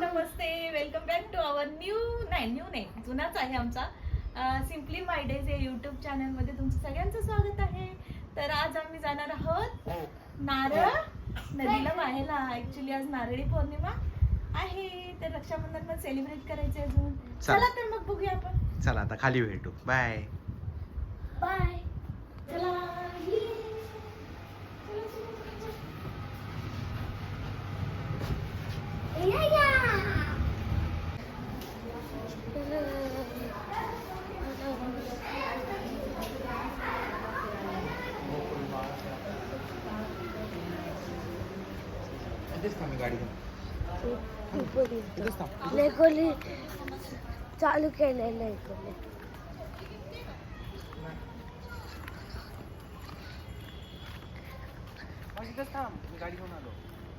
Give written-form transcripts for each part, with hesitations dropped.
Namaste, welcome back to our new नाही जुनाच आहे आमचा सिम्पली माय डेज या यूट्यूब चॅनलमध्ये तुमचं सगळ्यांचं स्वागत आहे. तर आज आम्ही जाणार आहोत नारळ नदीला वाहायला. ऍक्च्युली आज नारळी पौर्णिमा आहे, तर रक्षाबंधन पण सेलिब्रेट करायचं अजून. चला तर मग बघूया आपण. चला आता खाली भेटू. Bye bye. चला लेकोली चालू केलेलं आहे.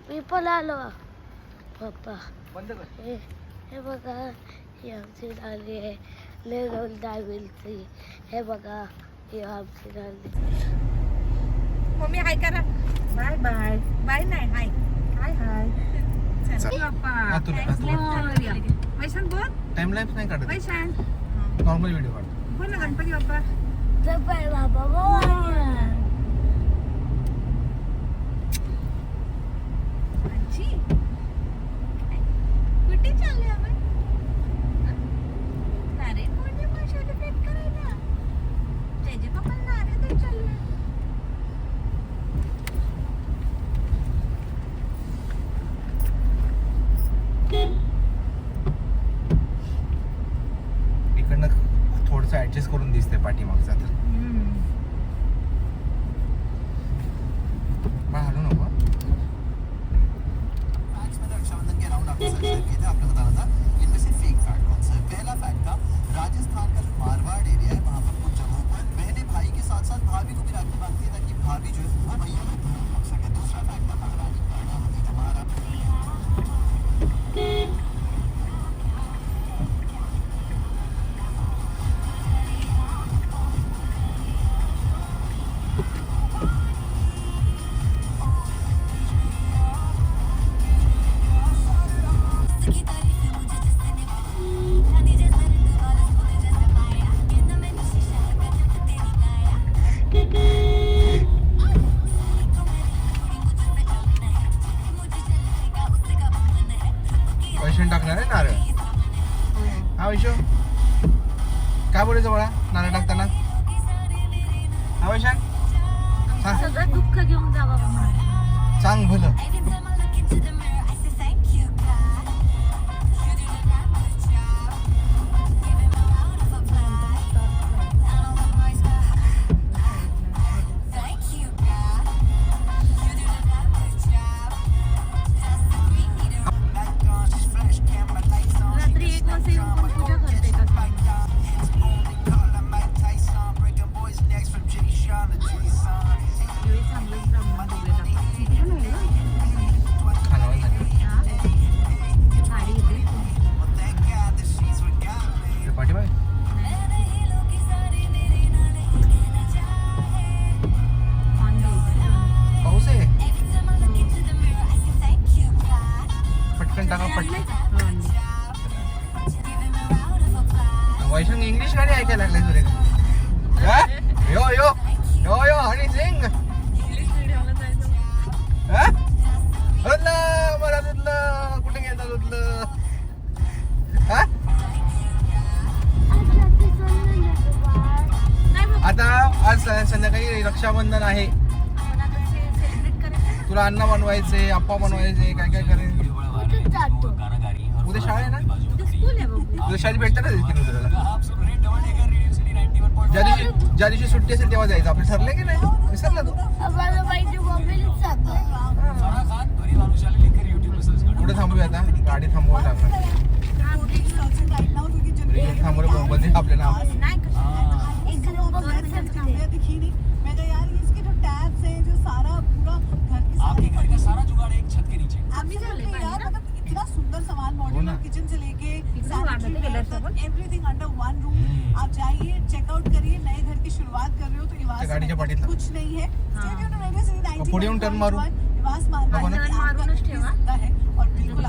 मी पण आलो पप्पा. हे बघा, ही आमची नाली आहे. लेरोल दाविलची. हे बघा, ही आमची नाली. मम्मी हाय करा. Bye bye. बाय नाही हाय. हाय हाय. वैशान बोल. टाइम लॅप्स नाही काढत. वैशान नॉर्मल व्हिडिओ काढ. बोल ना गणपती बाप्पा. जय बाबा बोल. कुठे चालले आपण? नारे पौर्णिमा सेलिब्रेट करायला. त्याचे पप्पा नारे तर चालले. इकडनं थोडस ऍडजस्ट करून दिसते पाठीमागचा तर. बा हलू नको. रक्षाबंधन के अराउंड आपको सर्च करके थे, आपने बताना था इनमें से फेक फैक्ट कौन सा है. पहला फैक्ट था राजस्थान का जो मारवाड़ एरिया है वहाँ पर कुछ जगहों पर बहनें भाई के साथ साथ भाभी को भी राखी बांधती है ताकि भाभी जो है वो भैया को रख सके. दूसरा फैक्ट था महारानी हमारा वैशान टाकणार आहे नारळ. हा वैशो काय बोलायचं बाळा नारळ टाकताना? हा वैशान सगळं दुःख घेऊन जा बाबा मला. सांग भलं. रात्री 1 वाजता येऊन पण पूजा करते का? पाठीमागे पाऊस आहे. पटकन टाका पटकन. वैशांग इंग्लिश गाणी ऐकायला लागले तुरे. यो यो यो यो हनी सिंग. मला दुधलं कुठे गेलं दुधलं. आता आज संध्याकाळी रक्षाबंधन आहे. तुला अन्न बनवायचे, अप्पा बनवायचे, काय काय करेल. उद्या शाळा आहे ना. उद्या शाळेत भेटतात ना की तुला. ज्या दिवशी सुट्टी असेल तेव्हा जायचं. आपण ठरले की नाही? विसरला तू. कुठे थांबूया आता? गाडी थांबवायला लागणार. थांबवलं मोबाईल आपल्याला. इतना सुंदर सामान मॉड्यूलर किचन से लेके एवरीथिंग अंडर वन रूम. आप जाइए, चेकआउट करिए. नए घर की शुरुआत कर रहे हो तो कुछ नहीं है. पुढे येऊन टर्न मारू. निवास मार्ग मारूनच ठेवा. और बिल्कुल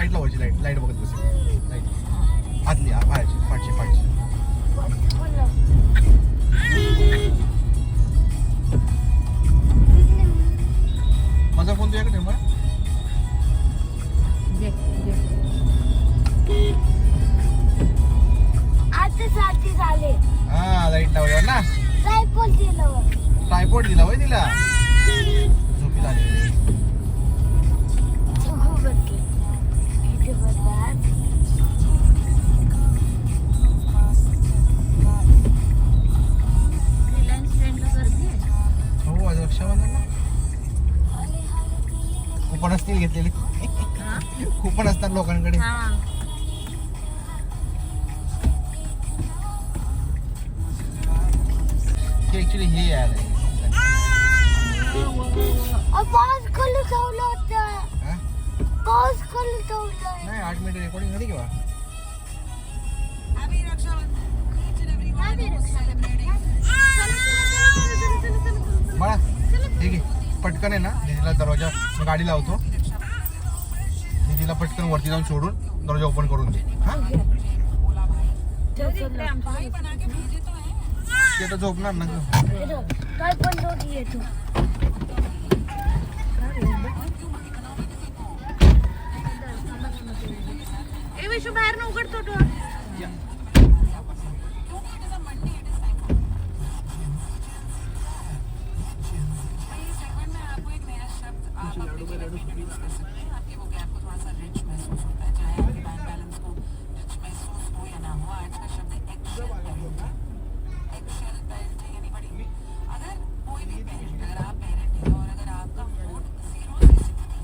लाईट लावायची, लाईट बघत बसेल. लाईट आतली बाहेरची पाठची. माझा फोन तुझ्याकडे मग आता झाले हा लाईट लावल्यावर ना. ट्रायपॉड दिला होय तिला. झोपी झाली. हो आज रक्षाबंधन कुपन असतील घेतलेले. कुपन असतात लोकांकडे. ऍक्च्युली हे यार पाऊस खाली ठेवलं होतं. पाऊस खाली ठेवलं. नाही 8 मिनिट रेकॉर्डिंग झाली किंवा बाळा ठीक आहे. पटकन आहे ना दीदीला दरवाजा मी गाडी लावतो. दीदीला पटकन वरती जाऊन सोडून दरवाजा ओपन करून दे. हा ते तर झोपणार ना ग. काय पण दोघी येतो. विशू बाहेर न उघडतो डोर. या.